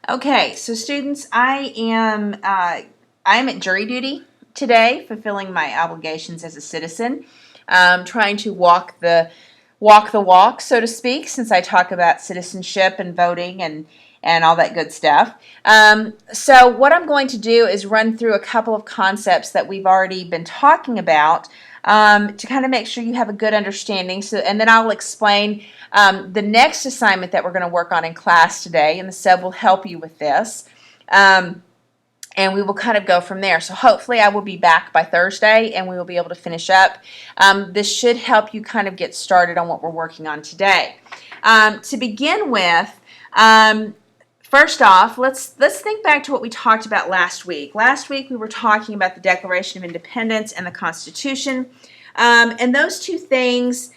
Okay, so students, I'm at jury duty today, fulfilling my obligations as a citizen, trying to walk the walk, so to speak, since I talk about citizenship and voting and all that good stuff. So what I'm going to do is run through a couple of concepts that we've already been talking about to kind of make sure you have a good understanding. So, and then I'll explain the next assignment that we're going to work on in class today, and the sub will help you with this. And we will kind of go from there. So hopefully I will be back by Thursday and we will be able to finish up. This should help you kind of get started on what we're working on today. To begin with, first off, let's think back to what we talked about last week. Last week we were talking about the Declaration of Independence and the Constitution. And those two things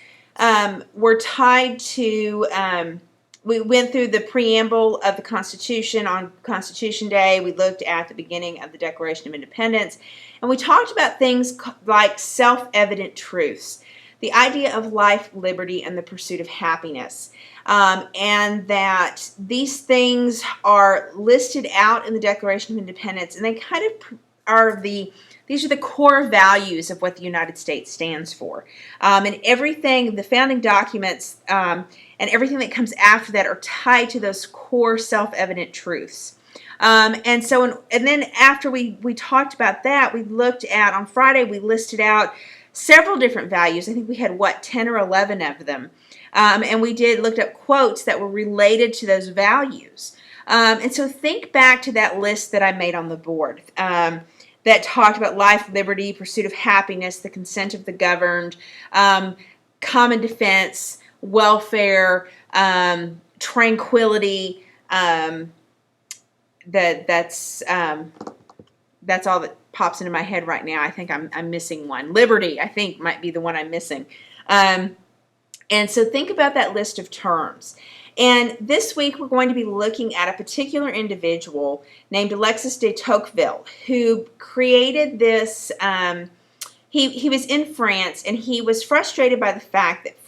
were tied to we went through the preamble of the Constitution on Constitution Day. We looked at the beginning of the Declaration of Independence. And we talked about things like self-evident truths, the idea of life, liberty, and the pursuit of happiness. And that these things are listed out in the Declaration of Independence, and they kind of are these are the core values of what the United States stands for. And everything, the founding documents, and everything that comes after that are tied to those core self-evident truths. And then after we talked about that, we looked at, on Friday, we listed out several different values. I think we had, 10 or 11 of them. And we looked up quotes that were related to those values. And so think back to that list that I made on the board that talked about life, liberty, pursuit of happiness, the consent of the governed, common defense, welfare, tranquility. That's all that pops into my head right now. I think I'm missing one. Liberty, I think, might be the one I'm missing. And so think about that list of terms. And this week we're going to be looking at a particular individual named Alexis de Tocqueville, who created this. He was in France, and he was frustrated by the fact that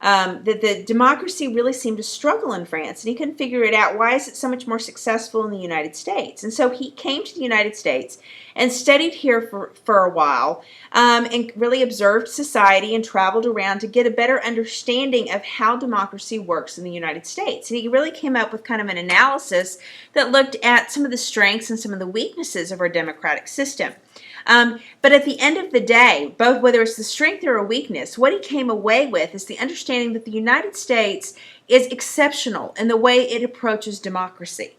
that the democracy really seemed to struggle in France, and he couldn't figure it out. Why is it so much more successful in the United States? And so he came to the United States and studied here for a while, and really observed society and traveled around to get a better understanding of how democracy works in the United States. And he really came up with kind of an analysis that looked at some of the strengths and some of the weaknesses of our democratic system. But at the end of the day, both whether it's the strength or a weakness, what he came away with is the understanding that the United States is exceptional in the way it approaches democracy.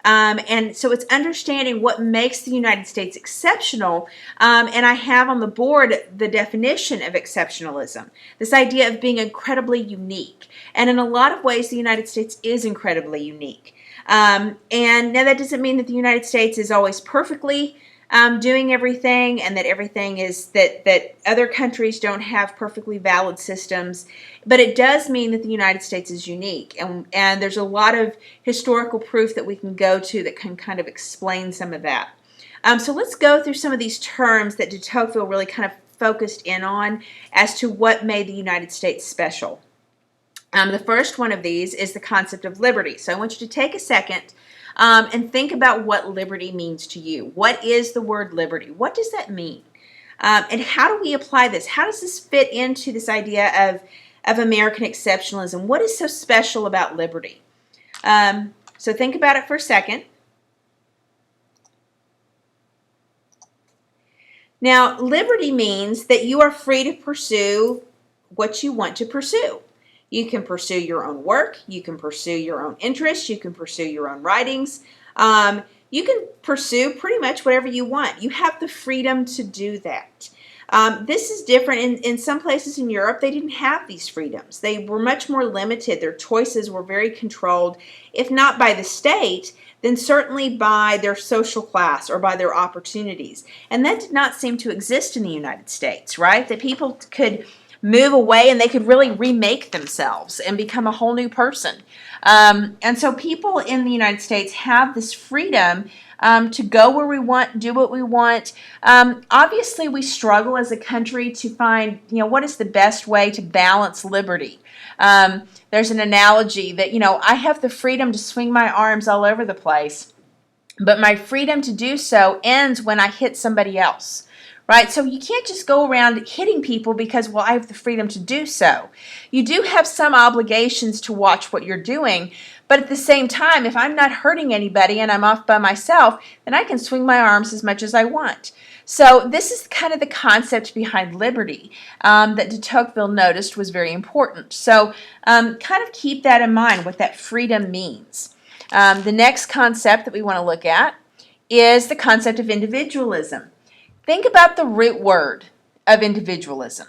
And so it's understanding what makes the United States exceptional. And I have on the board the definition of exceptionalism, this idea of being incredibly unique. And in a lot of ways, the United States is incredibly unique. And now that doesn't mean that the United States is always perfectly doing everything, and that everything is that other countries don't have perfectly valid systems, but it does mean that the United States is unique, and there's a lot of historical proof that we can go to that can kind of explain some of that. So let's go through some of these terms that de Tocqueville really kind of focused in on as to what made the United States special. The first one of these is the concept of liberty. So I want you to take a second and think about what liberty means to you. What is the word liberty? What does that mean? And how do we apply this? How does this fit into this idea of American exceptionalism? What is so special about liberty? So think about it for a second. Now, liberty means that you are free to pursue what you want to pursue. You can pursue your own work. You can pursue your own interests. You can pursue your own writings. You can pursue pretty much whatever you want. You have the freedom to do that. This is different. In some places in Europe, they didn't have these freedoms. They were much more limited. Their choices were very controlled, if not by the state, then certainly by their social class or by their opportunities. And that did not seem to exist in the United States, right? That people could move away and they could really remake themselves and become a whole new person. And so people in the United States have this freedom to go where we want, do what we want. Obviously, we struggle as a country to find, what is the best way to balance liberty. There's an analogy that, I have the freedom to swing my arms all over the place, but my freedom to do so ends when I hit somebody else. Right? So you can't just go around hitting people because, I have the freedom to do so. You do have some obligations to watch what you're doing, but at the same time, if I'm not hurting anybody and I'm off by myself, then I can swing my arms as much as I want. So this is kind of the concept behind liberty that de Tocqueville noticed was very important. So kind of keep that in mind, what that freedom means. The next concept that we want to look at is the concept of individualism. Think about the root word of individualism.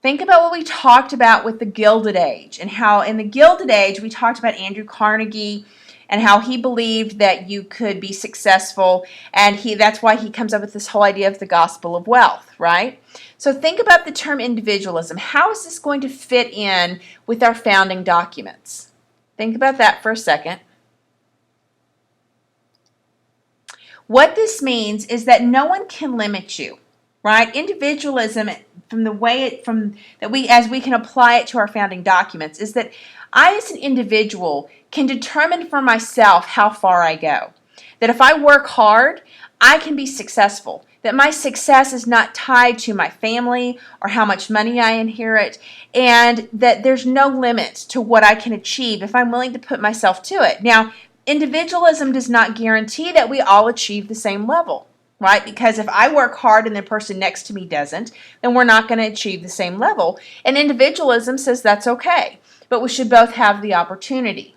Think about what we talked about with the Gilded Age, and how in the Gilded Age we talked about Andrew Carnegie and how he believed that you could be successful, and that's why he comes up with this whole idea of the gospel of wealth, right? So think about the term individualism. How is this going to fit in with our founding documents? Think about that for a second. What this means is that no one can limit you, right? Individualism, as we can apply it to our founding documents, is that I, as an individual, can determine for myself how far I go. That if I work hard, I can be successful. That my success is not tied to my family or how much money I inherit, and that there's no limit to what I can achieve if I'm willing to put myself to it. Now, individualism does not guarantee that we all achieve the same level, right? Because if I work hard and the person next to me doesn't, then we're not going to achieve the same level. And individualism says that's okay, but we should both have the opportunity.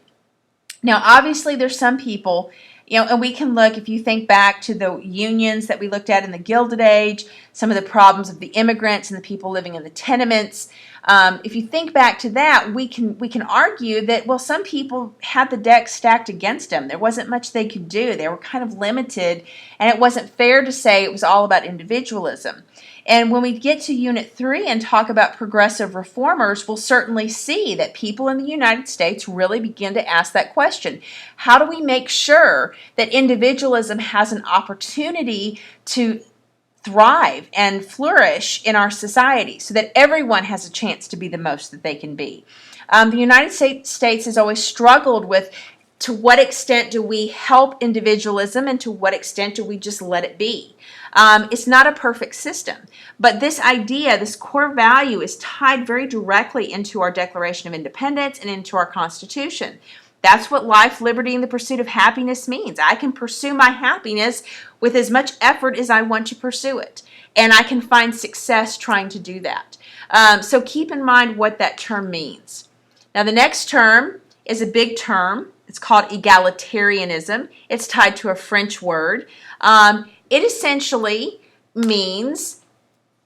Now, obviously, there's some people, and we can look, if you think back to the unions that we looked at in the Gilded Age, some of the problems of the immigrants and the people living in the tenements. If you think back to that, we can argue that, some people had the deck stacked against them. There wasn't much they could do. They were kind of limited, and it wasn't fair to say it was all about individualism. And when we get to Unit 3 and talk about progressive reformers, we'll certainly see that people in the United States really begin to ask that question. How do we make sure that individualism has an opportunity to thrive and flourish in our society so that everyone has a chance to be the most that they can be? The United States has always struggled with, to what extent do we help individualism and to what extent do we just let it be? It's not a perfect system, but this idea, this core value, is tied very directly into our Declaration of Independence and into our Constitution. That's what life, liberty, and the pursuit of happiness means. I can pursue my happiness with as much effort as I want to pursue it, and I can find success trying to do that. So keep in mind what that term means. Now, the next term is a big term. It's called egalitarianism. It's tied to a French word. It essentially means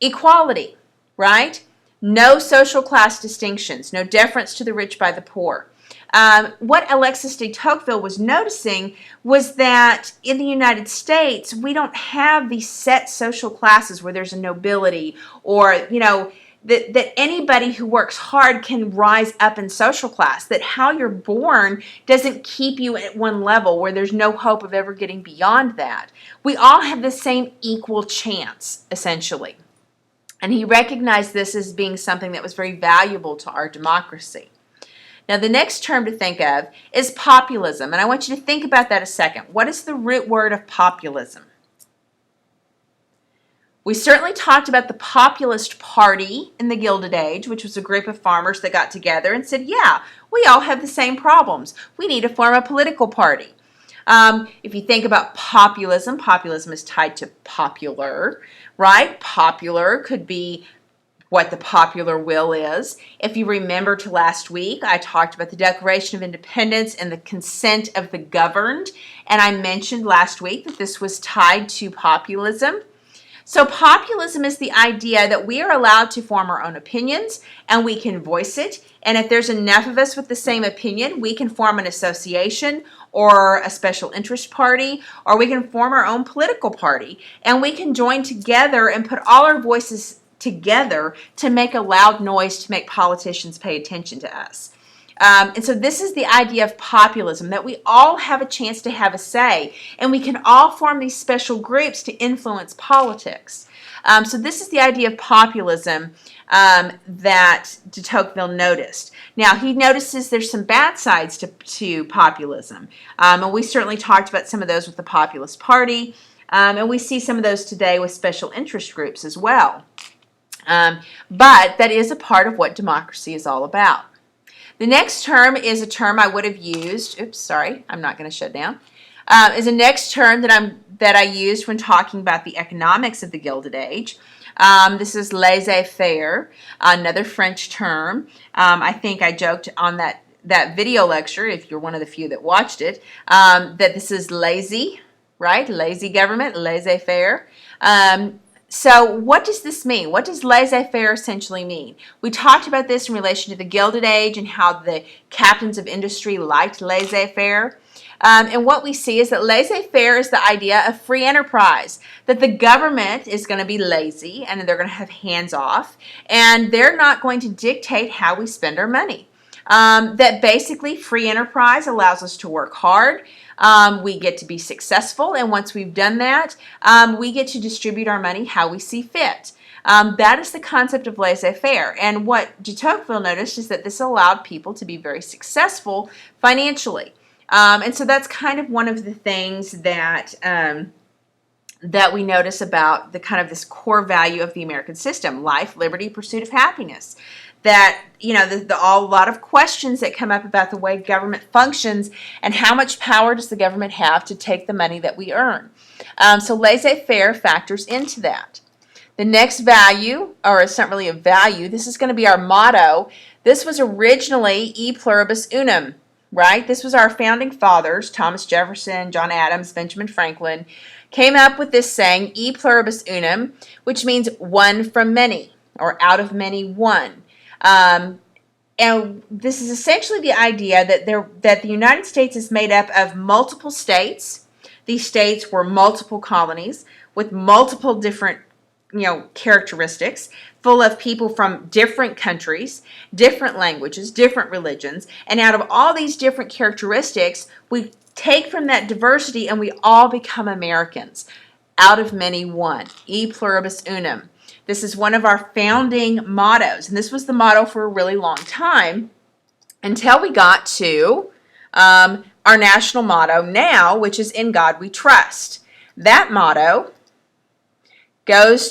equality, right? No social class distinctions, no deference to the rich by the poor. What Alexis de Tocqueville was noticing was that in the United States, we don't have these set social classes where there's a nobility or, that anybody who works hard can rise up in social class, that how you're born doesn't keep you at one level where there's no hope of ever getting beyond that. We all have the same equal chance, essentially. And he recognized this as being something that was very valuable to our democracy. Now, the next term to think of is populism, and I want you to think about that a second. What is the root word of populism? We certainly talked about the Populist Party in the Gilded Age, which was a group of farmers that got together and said, yeah, we all have the same problems. We need to form a political party. If you think about populism, populism is tied to popular, right? Popular could be what the popular will is. If you remember to last week, I talked about the Declaration of Independence and the consent of the governed, and I mentioned last week that this was tied to populism. So populism is the idea that we are allowed to form our own opinions and we can voice it. And if there's enough of us with the same opinion, we can form an association or a special interest party, or we can form our own political party. And we can join together and put all our voices together to make a loud noise to make politicians pay attention to us. And so this is the idea of populism, that we all have a chance to have a say, and we can all form these special groups to influence politics. So this is the idea of populism that de Tocqueville noticed. Now, he notices there's some bad sides to populism, and we certainly talked about some of those with the Populist Party, and we see some of those today with special interest groups as well. But that is a part of what democracy is all about. The next term is a term I would have used. Oops, sorry, I'm not going to shut down. Is a next term that I used when talking about the economics of the Gilded Age. This is laissez-faire, another French term. I think I joked on that video lecture, if you're one of the few that watched it, that this is lazy, right? Lazy government, laissez-faire. So what does this mean? What does laissez-faire essentially mean? We talked about this in relation to the Gilded Age and how the captains of industry liked laissez-faire. And what we see is that laissez-faire is the idea of free enterprise, that the government is going to be lazy and they're going to have hands off, and they're not going to dictate how we spend our money. That basically free enterprise allows us to work hard. We get to be successful, and once we've done that, we get to distribute our money how we see fit. That is the concept of laissez-faire. And what de Tocqueville noticed is that this allowed people to be very successful financially. And so that's kind of one of the things that that we notice about the kind of this core value of the American system: life, liberty, pursuit of happiness. That, you know, a lot of questions that come up about the way government functions and how much power does the government have to take the money that we earn. So laissez-faire factors into that. The next value, or it's not really a value, this is going to be our motto. This was originally E pluribus unum, right? This was our founding fathers, Thomas Jefferson, John Adams, Benjamin Franklin, came up with this saying, E pluribus unum, which means one from many, or out of many one. And this is essentially the idea that the United States is made up of multiple states. These states were multiple colonies with multiple different, characteristics, full of people from different countries, different languages, different religions. And out of all these different characteristics, we take from that diversity and we all become Americans. Out of many, one. E pluribus unum. This is one of our founding mottos, and this was the motto for a really long time until we got to our national motto now, which is In God We Trust. That motto goes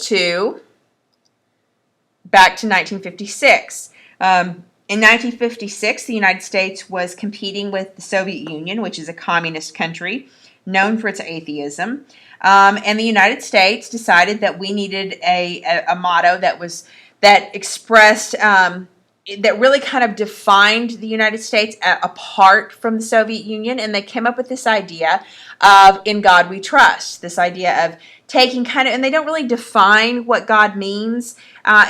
back to 1956. In 1956, the United States was competing with the Soviet Union, which is a communist country known for its atheism. And the United States decided that we needed a motto that expressed, that really kind of defined the United States apart from the Soviet Union. And they came up with this idea of In God We Trust, this idea of taking and they don't really define what God means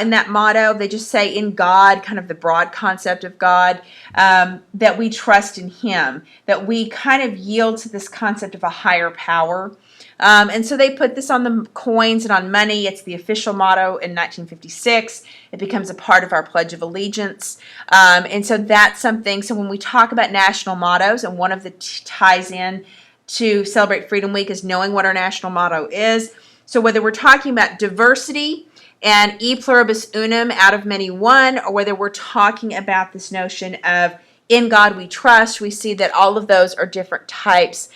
in that motto. They just say in God, kind of the broad concept of God, that we trust in Him, that we kind of yield to this concept of a higher power. And so they put this on the coins and on money. It's the official motto in 1956. It becomes a part of our Pledge of Allegiance. And so that's something. So when we talk about national mottos, and one of the ties in to Celebrate Freedom Week is knowing what our national motto is. So whether we're talking about diversity and E pluribus unum, out of many one, or whether we're talking about this notion of In God We Trust, we see that all of those are different types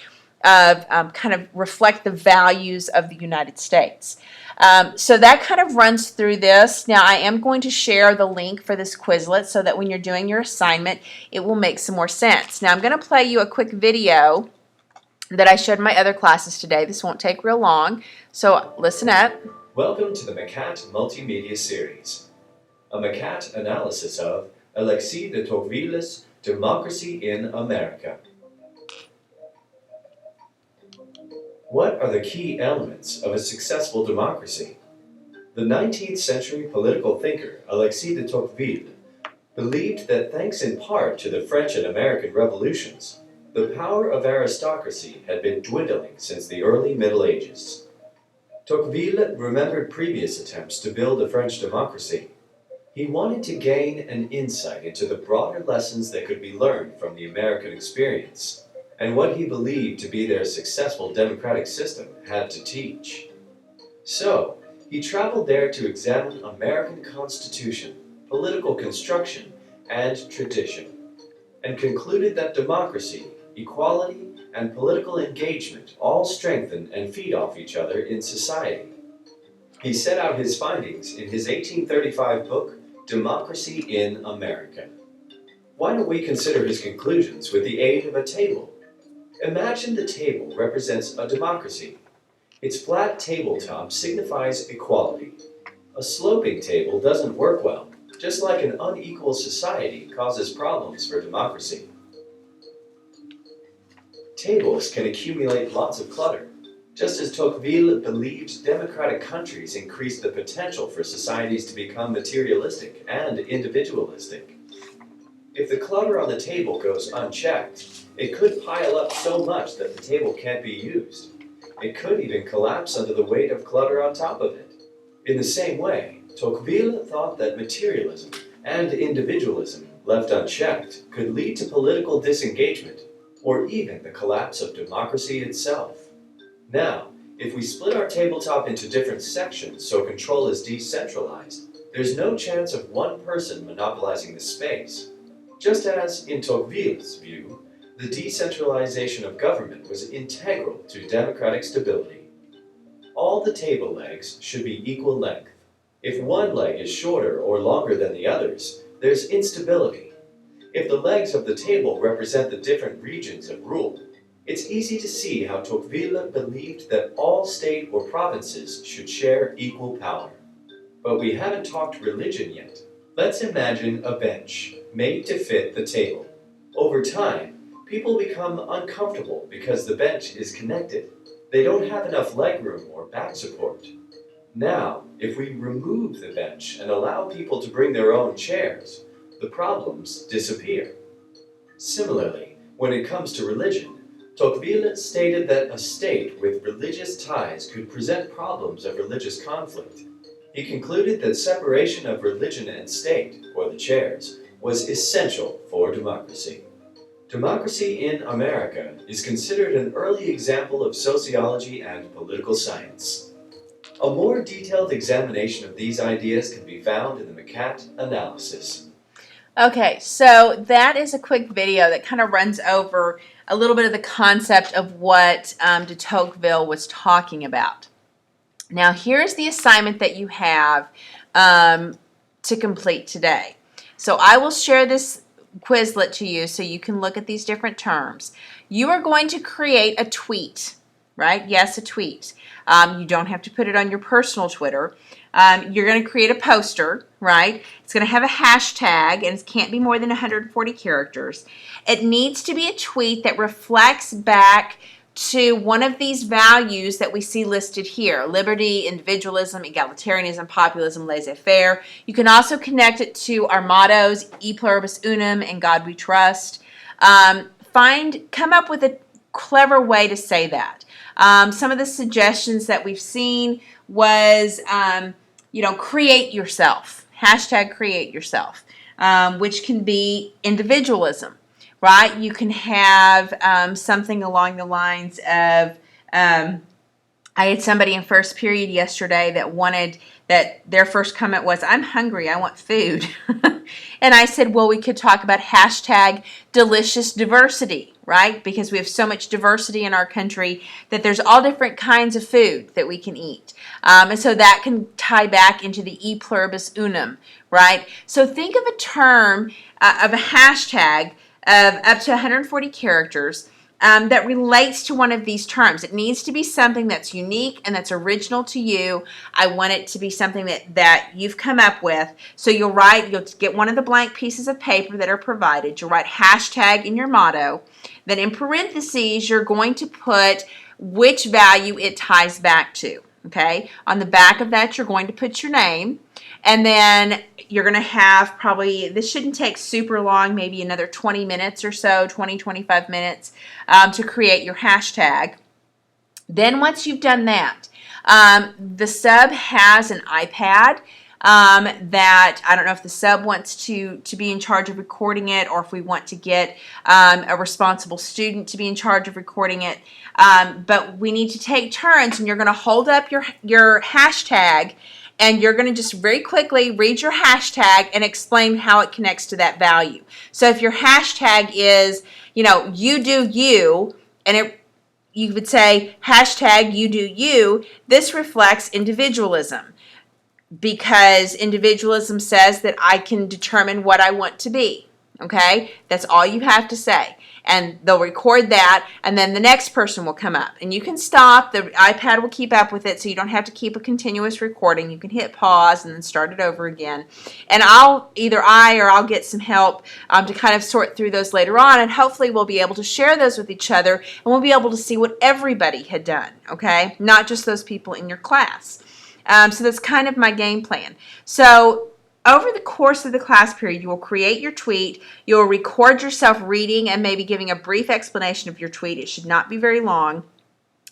of kind of reflect the values of the United States. So that kind of runs through this. Now I am going to share the link for this Quizlet so that when you're doing your assignment, it will make some more sense. Now I'm going to play you a quick video that I showed in my other classes today. This won't take real long, so listen up. Welcome to the MCAT Multimedia Series, a MCAT analysis of Alexis de Tocqueville's Democracy in America. What are the key elements of a successful democracy? The 19th century political thinker Alexis de Tocqueville believed that thanks in part to the French and American revolutions, the power of aristocracy had been dwindling since the early Middle Ages. Tocqueville remembered previous attempts to build a French democracy. He wanted to gain an insight into the broader lessons that could be learned from the American experience, and what he believed to be their successful democratic system had to teach. So, he traveled there to examine American constitution, political construction, and tradition, and concluded that democracy, equality, and political engagement all strengthen and feed off each other in society. He set out his findings in his 1835 book, Democracy in America. Why don't we consider his conclusions with the aid of a table? Imagine the table represents a democracy. Its flat tabletop signifies equality. A sloping table doesn't work well, just like an unequal society causes problems for democracy. Tables can accumulate lots of clutter. Just as Tocqueville believed democratic countries increase the potential for societies to become materialistic and individualistic. If the clutter on the table goes unchecked, it could pile up so much that the table can't be used. It could even collapse under the weight of clutter on top of it. In the same way, Tocqueville thought that materialism and individualism, left unchecked, could lead to political disengagement, or even the collapse of democracy itself. Now, if we split our tabletop into different sections so control is decentralized, there's no chance of one person monopolizing the space. Just as, in Tocqueville's view, the decentralization of government was integral to democratic stability. All the table legs should be equal length. If one leg is shorter or longer than the others, there's instability. If the legs of the table represent the different regions of rule, it's easy to see how Tocqueville believed that all state or provinces should share equal power. But we haven't talked religion yet. Let's imagine a bench made to fit the table. Over time, people become uncomfortable because the bench is connected. They don't have enough legroom or back support. Now, if we remove the bench and allow people to bring their own chairs, the problems disappear. Similarly, when it comes to religion, Tocqueville stated that a state with religious ties could present problems of religious conflict. He concluded that separation of religion and state, or the chairs, was essential for democracy. Democracy in America is considered an early example of sociology and political science. A more detailed examination of these ideas can be found in the McCat analysis. Okay, so that is a quick video that kind of runs over a little bit of the concept of what de Tocqueville was talking about. Now, here's the assignment that you have to complete today. So I will share this Quizlet to you so you can look at these different terms. You are going to create a tweet, right? Yes, a tweet. You don't have to put it on your personal Twitter. You're going to create a poster, right? It's going to have a hashtag, and it can't be more than 140 characters. It needs to be a tweet that reflects back to one of these values that we see listed here: liberty, individualism, egalitarianism, populism, laissez-faire. You can also connect it to our mottos, E pluribus unum, and God we trust. Come up with a clever way to say that. Some of the suggestions that we've seen was, create yourself. Hashtag create yourself, which can be individualism, right? You can have something along the lines of, I had somebody in first period yesterday that their first comment was, I'm hungry, I want food. And I said, well, we could talk about hashtag delicious diversity, right? Because we have so much diversity in our country that there's all different kinds of food that we can eat. And so that can tie back into the E pluribus unum, right? So think of a term, of a hashtag of up to 140 characters that relates to one of these terms. It needs to be something that's unique and that's original to you. I want it to be something that you've come up with. So you'll get one of the blank pieces of paper that are provided. You'll write hashtag in your motto. Then in parentheses, you're going to put which value it ties back to. Okay? On the back of that, you're going to put your name. And then you're going to have this shouldn't take super long, maybe another 20 minutes or so, 20, 25 minutes to create your hashtag. Then once you've done that, The sub has an iPad that I don't know if the sub wants to be in charge of recording it, or if we want to get a responsible student to be in charge of recording it. But we need to take turns, and you're going to hold up your hashtag, and you're going to just very quickly read your hashtag and explain how it connects to that value. So if your hashtag is, you do you, and you would say hashtag you do you, this reflects individualism, because individualism says that I can determine what I want to be. Okay? That's all you have to say. And they'll record that, and then the next person will come up. And you can stop. The iPad will keep up with it, so you don't have to keep a continuous recording. You can hit pause and then start it over again. And I'll get some help to kind of sort through those later on, and hopefully we'll be able to share those with each other, and we'll be able to see what everybody had done, okay? Not just those people in your class. So that's kind of my game plan. So over the course of the class period, you will create your tweet. You'll record yourself reading and maybe giving a brief explanation of your tweet. It should not be very long.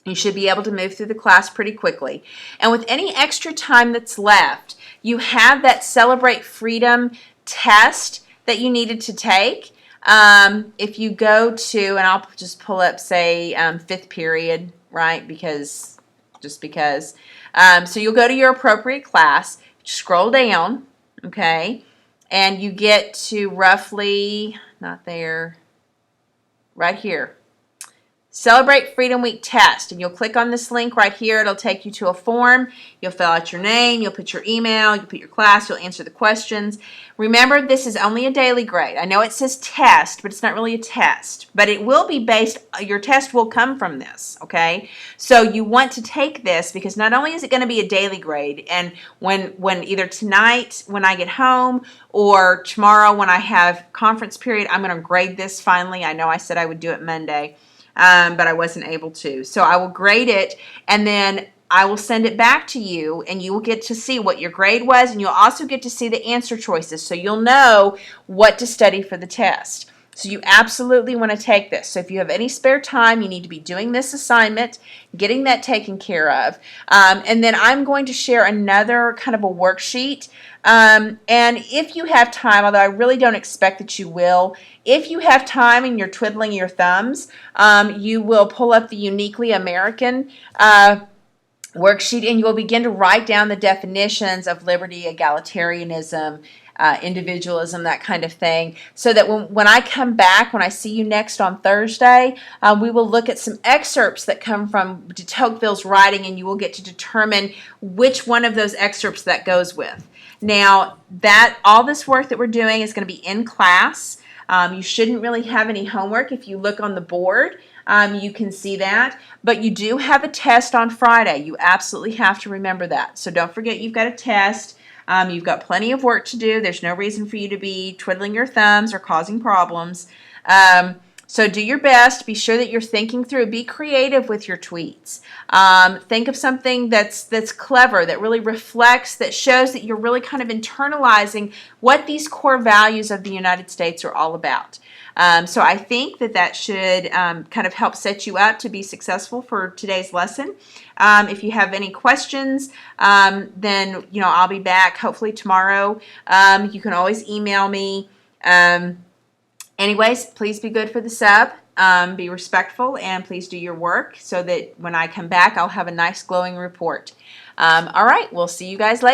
You should be able to move through the class pretty quickly. And with any extra time that's left, you have that Celebrate Freedom test that you needed to take. If you go to, and I'll just pull up, say, fifth period, right? Because. So you'll go to your appropriate class, scroll down, okay, and you get to roughly, not there, right here. Celebrate Freedom Week test, and you'll click on this link right here. It'll take you to a form. You'll fill out your name, you'll put your email, you'll put your class, you'll answer the questions. Remember, this is only a daily grade. I know it says test, but it's not really a test. But it will be based, your test will come from this, okay? So you want to take this because not only is it going to be a daily grade, and when either tonight when I get home or tomorrow when I have conference period, I'm going to grade this finally. I know I said I would do it Monday. But I wasn't able to. So I will grade it, and then I will send it back to you, and you will get to see what your grade was, and you'll also get to see the answer choices, so you'll know what to study for the test. So you absolutely want to take this. So if you have any spare time, you need to be doing this assignment, getting that taken care of. And then I'm going to share another kind of a worksheet. And if you have time, although I really don't expect that you will, if you have time and you're twiddling your thumbs, you will pull up the Uniquely American worksheet, and you will begin to write down the definitions of liberty, egalitarianism, individualism, that kind of thing, so that when I come back, when I see you next on Thursday, we will look at some excerpts that come from de Tocqueville's writing, and you will get to determine which one of those excerpts that goes with. Now, all this work that we're doing is going to be in class. You shouldn't really have any homework. If you look on the board, you can see that. But you do have a test on Friday. You absolutely have to remember that. So don't forget you've got a test. You've got plenty of work to do. There's no reason for you to be twiddling your thumbs or causing problems. So do your best. Be sure that you're thinking through. Be creative with your tweets. Think of something that's clever, that really reflects, that shows that you're really kind of internalizing what these core values of the United States are all about. So I think that should kind of help set you up to be successful for today's lesson. If you have any questions, then I'll be back hopefully tomorrow. You can always email me. Anyways, please be good for the sub. Be respectful, and please do your work so that when I come back, I'll have a nice glowing report. All right, we'll see you guys later.